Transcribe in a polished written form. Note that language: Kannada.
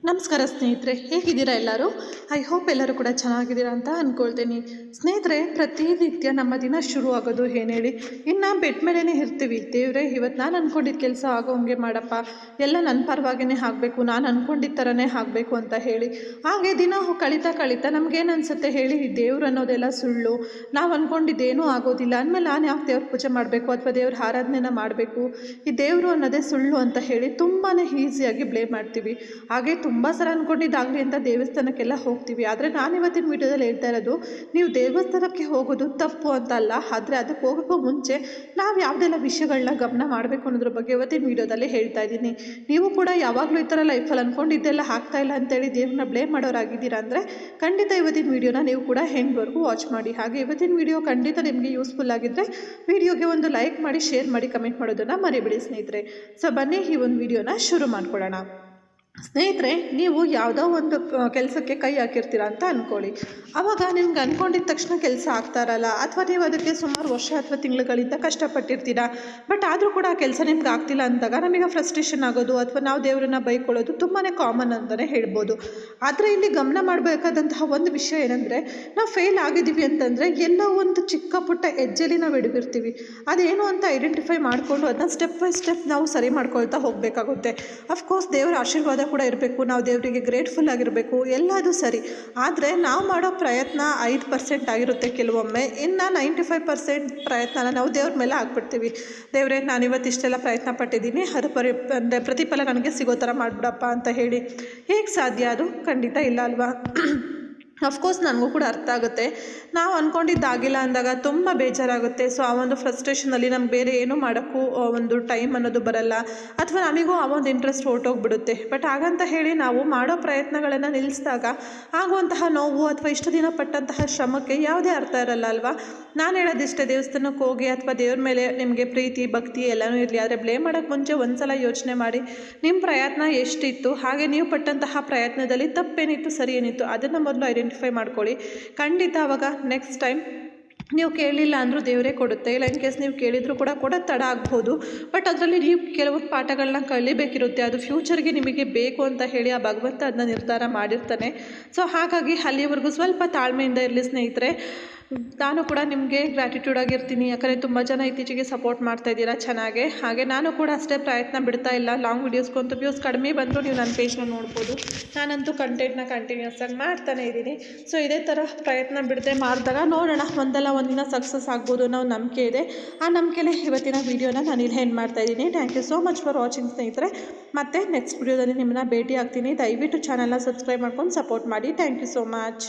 ನಮಸ್ಕಾರ ಸ್ನೇಹಿತರೆ, ಹೇಗಿದ್ದೀರಾ ಎಲ್ಲರೂ? ಐ ಹೋಪ್ ಎಲ್ಲರೂ ಕೂಡ ಚೆನ್ನಾಗಿದ್ದೀರಾ ಅಂತ ಅಂದ್ಕೊಳ್ತೀನಿ. ಸ್ನೇಹಿತರೆ, ಪ್ರತಿನಿತ್ಯ ನಮ್ಮ ದಿನ ಶುರು ಆಗೋದು ಏನು ಹೇಳಿ? ಇನ್ನು ಬೆಡ್ ಮೇಲೇ ಇರ್ತೀವಿ. ದೇವ್ರೆ, ಇವತ್ತು ನಾನು ಅಂದ್ಕೊಂಡಿದ್ದ ಕೆಲಸ ಆಗೋಂಗೆ ಮಾಡಪ್ಪ, ಎಲ್ಲ ನನ್ನ ಪರವಾಗಿಯೇ ಆಗಬೇಕು, ನಾನು ಅಂದ್ಕೊಂಡಿದ್ದ ಥರನೇ ಆಗಬೇಕು ಅಂತ ಹೇಳಿ. ಹಾಗೆ ದಿನ ಕಳೀತಾ ಕಳೀತಾ ನಮಗೇನು ಅನಿಸುತ್ತೆ ಹೇಳಿ? ಈ ದೇವ್ರು ಅನ್ನೋದೆಲ್ಲ ಸುಳ್ಳು, ನಾವು ಅಂದ್ಕೊಂಡಿದ್ದೇನೂ ಆಗೋದಿಲ್ಲ ಅಂದಮೇಲೆ ನಾನು ಯಾಕೆ ದೇವ್ರ ಪೂಜೆ ಮಾಡಬೇಕು ಅಥವಾ ದೇವ್ರ ಆರಾಧನೆನ ಮಾಡಬೇಕು, ಈ ದೇವರು ಅನ್ನೋದೇ ಸುಳ್ಳು ಅಂತ ಹೇಳಿ ತುಂಬಾ ಈಸಿಯಾಗಿ ಬ್ಲೇಮ್ ಮಾಡ್ತೀವಿ. ಹಾಗೆ ತುಂಬ ಸಲ ಅಂದ್ಕೊಂಡಿದ್ದಾಗಲಿ ಅಂತ ದೇವಸ್ಥಾನಕ್ಕೆಲ್ಲ ಹೋಗ್ತೀವಿ. ಆದರೆ ನಾನು ಇವತ್ತಿನ ವಿಡಿಯೋದಲ್ಲಿ ಹೇಳ್ತಾ ಇರೋದು, ನೀವು ದೇವಸ್ಥಾನಕ್ಕೆ ಹೋಗೋದು ತಪ್ಪು ಅಂತ ಅಲ್ಲ, ಆದರೆ ಅದಕ್ಕೆ ಹೋಗೋಕ್ಕೂ ಮುಂಚೆ ನಾವು ಯಾವುದೆಲ್ಲ ವಿಷಯಗಳನ್ನ ಗಮನ ಮಾಡಬೇಕು ಅನ್ನೋದ್ರ ಬಗ್ಗೆ ಇವತ್ತಿನ ವಿಡಿಯೋದಲ್ಲಿ ಹೇಳ್ತಾ ಇದ್ದೀನಿ. ನೀವು ಕೂಡ ಯಾವಾಗಲೂ ಈ ಥರ ಲೈಫಲ್ಲಿ ಅಂದ್ಕೊಂಡಿದ್ದೆಲ್ಲ ಆಗ್ತಾ ಇಲ್ಲ ಅಂತೇಳಿ ದೇವ್ರನ್ನ ಬ್ಲೇಮ್ ಮಾಡೋರಾಗಿದ್ದೀರಾ ಅಂದರೆ ಖಂಡಿತ ಇವತ್ತಿನ ವಿಡಿಯೋನ ನೀವು ಕೂಡ ಹೆಂಡ್ವರೆಗೂ ವಾಚ್ ಮಾಡಿ. ಹಾಗೆ ಇವತ್ತಿನ ವಿಡಿಯೋ ಖಂಡಿತ ನಿಮಗೆ ಯೂಸ್ಫುಲ್ ಆಗಿದ್ದರೆ ವಿಡಿಯೋಗೆ ಒಂದು ಲೈಕ್ ಮಾಡಿ, ಶೇರ್ ಮಾಡಿ, ಕಮೆಂಟ್ ಮಾಡೋದನ್ನು ಮರಿಬೇಡಿ ಸ್ನೇಹಿತರೆ. ಸೊ ಬನ್ನಿ ಈ ಒಂದು ವಿಡಿಯೋನ ಶುರು ಮಾಡ್ಕೊಳ್ಳೋಣ. ಸ್ನೇಹಿತರೆ, ನೀವು ಯಾವುದೋ ಒಂದು ಕೆಲಸಕ್ಕೆ ಕೈ ಹಾಕಿರ್ತೀರ ಅಂತ ಅಂದ್ಕೊಳ್ಳಿ. ಆವಾಗ ನಿಮ್ಗೆ ಅಂದ್ಕೊಂಡಿದ್ದ ತಕ್ಷಣ ಕೆಲಸ ಆಗ್ತಾ ಇರಲ್ಲ, ಅಥವಾ ನೀವು ಅದಕ್ಕೆ ಸುಮಾರು ವರ್ಷ ಅಥವಾ ತಿಂಗಳುಗಳಿಂದ ಕಷ್ಟಪಟ್ಟಿರ್ತೀರ. ಬಟ್ ಆದರೂ ಕೂಡ ಆ ಕೆಲಸ ನಿಮ್ಗೆ ಆಗ್ತಿಲ್ಲ ಅಂದಾಗ ನಮಗೆ ಫ್ರಸ್ಟ್ರೇಷನ್ ಆಗೋದು ಅಥವಾ ನಾವು ದೇವರನ್ನ ಬೈಕೊಳ್ಳೋದು ತುಂಬಾ ಕಾಮನ್ ಅಂತಲೇ ಹೇಳ್ಬೋದು. ಆದರೆ ಇಲ್ಲಿ ಗಮನ ಮಾಡಬೇಕಾದಂತಹ ಒಂದು ವಿಷಯ ಏನಂದರೆ, ನಾವು ಫೇಲ್ ಆಗಿದ್ದೀವಿ ಅಂತಂದರೆ ಎಲ್ಲೋ ಒಂದು ಚಿಕ್ಕ ಪುಟ್ಟ ಹೆಜ್ಜೆಲಿ ನಾವು ಹಿಡಿದಿರ್ತೀವಿ. ಅದೇನು ಅಂತ ಐಡೆಂಟಿಫೈ ಮಾಡಿಕೊಂಡು ಅದನ್ನ ಸ್ಟೆಪ್ ಬೈ ಸ್ಟೆಪ್ ನಾವು ಸರಿ ಮಾಡ್ಕೊಳ್ತಾ ಹೋಗಬೇಕಾಗುತ್ತೆ. ಅಫ್ಕೋರ್ಸ್ ದೇವರ ಆಶೀರ್ವಾದ ಕೂಡ ಇರಬೇಕು, ನಾವು ದೇವರಿಗೆ ಗ್ರೇಟ್ಫುಲ್ ಆಗಿರಬೇಕು, ಎಲ್ಲದೂ ಸರಿ. ಆದರೆ ನಾವು ಮಾಡೋ ಪ್ರಯತ್ನ 5% ಆಗಿರುತ್ತೆ ಕೆಲವೊಮ್ಮೆ. ಇನ್ನು 95% ಪ್ರಯತ್ನನ ನಾವು ದೇವ್ರ ಮೇಲೆ ಹಾಕ್ಬಿಡ್ತೀವಿ. ದೇವರೇ, ನಾನು ಇವತ್ತು ಇಷ್ಟೆಲ್ಲ ಪ್ರಯತ್ನ ಪಟ್ಟಿದ್ದೀನಿ, ಅದು ಪ್ರತಿಫಲ ನನಗೆ ಸಿಗೋ ಥರ ಮಾಡಿಬಿಡಪ್ಪ ಅಂತ ಹೇಳಿ. ಹೇಗೆ ಸಾಧ್ಯ? ಅದು ಖಂಡಿತ ಇಲ್ಲ ಅಲ್ವಾ? ಅಫ್ಕೋರ್ಸ್ ನನಗೂ ಕೂಡ ಅರ್ಥ ಆಗುತ್ತೆ. ನಾವು ಅಂದ್ಕೊಂಡಿದ್ದಾಗಿಲ್ಲ ಅಂದಾಗ ತುಂಬ ಬೇಜಾರಾಗುತ್ತೆ. ಸೊ ಆ ಒಂದು ಫ್ರಸ್ಟ್ರೇಷನಲ್ಲಿ ನಮ್ಗೆ ಬೇರೆ ಏನೂ ಮಾಡೋಕ್ಕೂ ಒಂದು ಟೈಮ್ ಅನ್ನೋದು ಬರಲ್ಲ, ಅಥವಾ ನಮಗೂ ಆ ಒಂದು ಇಂಟ್ರೆಸ್ಟ್ ಹೊರಟೋಗ್ಬಿಡುತ್ತೆ. ಬಟ್ ಹಾಗಂತ ಹೇಳಿ ನಾವು ಮಾಡೋ ಪ್ರಯತ್ನಗಳನ್ನು ನಿಲ್ಲಿಸಿದಾಗ ಆಗುವಂತಹ ನೋವು ಅಥವಾ ಇಷ್ಟು ದಿನ ಪಟ್ಟಂತಹ ಶ್ರಮಕ್ಕೆ ಯಾವುದೇ ಅರ್ಥ ಇರಲ್ಲ ಅಲ್ವಾ? ನಾನು ಹೇಳೋದಿಷ್ಟೇ, ದೇವಸ್ಥಾನಕ್ಕೆ ಹೋಗಿ ಅಥವಾ ದೇವ್ರ ಮೇಲೆ ನಿಮಗೆ ಪ್ರೀತಿ ಭಕ್ತಿ ಎಲ್ಲನೂ ಇರಲಿ, ಆದರೆ ಬ್ಲೇಮ್ ಮಾಡೋಕ್ಕೆ ಮುಂಚೆ ಒಂದು ಸಲ ಯೋಚನೆ ಮಾಡಿ ನಿಮ್ಮ ಪ್ರಯತ್ನ ಎಷ್ಟಿತ್ತು, ಹಾಗೆ ನೀವು ಪಟ್ಟಂತಹ ಪ್ರಯತ್ನದಲ್ಲಿ ತಪ್ಪೇನಿತ್ತು ಸರಿ ಏನಿತ್ತು ಅದನ್ನು ಮೊದಲು ಐಡೆಂಟಿಫೈ ಮಾಡ್ಕೊಳ್ಳಿ. ಖಂಡಿತ ಆವಾಗ ನೆಕ್ಸ್ಟ್ ಟೈಮ್ ನೀವು ಕೇಳಲಿಲ್ಲ ಅಂದರೂ ದೇವರೇ ಕೊಡುತ್ತೆ. ಇಲ್ಲ ಇನ್ ಕೇಸ್ ನೀವು ಕೇಳಿದರೂ ಕೂಡ ಕೊಡೋದು ತಡ ಆಗ್ಬೋದು. ಬಟ್ ಅದರಲ್ಲಿ ನೀವು ಕೆಲವೊಂದು ಪಾಠಗಳನ್ನ ಕಲಿಬೇಕಿರುತ್ತೆ. ಅದು ಫ್ಯೂಚರ್ಗೆ ನಿಮಗೆ ಬೇಕು ಅಂತ ಹೇಳಿ ಆ ಭಗವಂತ ಅದನ್ನ ನಿರ್ಧಾರ ಮಾಡಿರ್ತಾನೆ. ಸೊ ಹಾಗಾಗಿ ಅಲ್ಲಿವರೆಗೂ ಸ್ವಲ್ಪ ತಾಳ್ಮೆಯಿಂದ ಇರಲಿ ಸ್ನೇಹಿತರೆ. ನಾನು ಕೂಡ ನಿಮಗೆ ಗ್ರ್ಯಾಟಿಟ್ಯೂಡ್ ಆಗಿರ್ತೀನಿ, ಯಾಕಂದರೆ ತುಂಬ ಜನ ಇತ್ತೀಚೆಗೆ ಸಪೋರ್ಟ್ ಮಾಡ್ತಾಯಿದ್ದೀರಾ ಚೆನ್ನಾಗೆ. ಹಾಗೆ ನಾನು ಕೂಡ ಅಷ್ಟೇ ಪ್ರಯತ್ನ ಬಿಡ್ತಾ ಇಲ್ಲ. ಲಾಂಗ್ ವೀಡಿಯೋಸ್ಗಂತೂ ವ್ಯೂಸ್ ಕಡಿಮೆ ಬಂದರೂ ನೀವು ನನ್ನ ಪೇಜ್ನ ನೋಡ್ಬೋದು. ನಾನಂತೂ ಕಂಟೆಂಟ್ನ ಕಂಟಿನ್ಯೂಸ್ ಆಗಿ ಮಾಡ್ತಾನೆ ಇದ್ದೀನಿ. ಸೊ ಇದೇ ಥರ ಪ್ರಯತ್ನ ಬಿಡದೆ ಮಾಡಿದಾಗ ನೋಡೋಣ, ಒಂದಲ್ಲ ಒಂದಿನ ಸಕ್ಸಸ್ ಆಗ್ಬೋದು ಅನ್ನೋ ನಂಬಿಕೆ ಇದೆ. ಆ ನಂಬಿಕೆಲೇ ಇವತ್ತಿನ ವೀಡಿಯೋನ ನಾನು ಇಲ್ಲಿ ಎಂಡ್ ಮಾಡ್ತಾಯಿದ್ದೀನಿ. Thank you so much for watching ಸ್ನೇಹಿತರೆ. ಮತ್ತೆ ನೆಕ್ಸ್ಟ್ ವೀಡಿಯೋದಲ್ಲಿ ನಿಮ್ಮನ್ನ ಭೇಟಿ ಆಗ್ತೀನಿ. ದಯವಿಟ್ಟು ಚಾನಲ್ನ ಸಬ್ಸ್ಕ್ರೈಬ್ ಮಾಡ್ಕೊಂಡು ಸಪೋರ್ಟ್ ಮಾಡಿ. Thank you so much.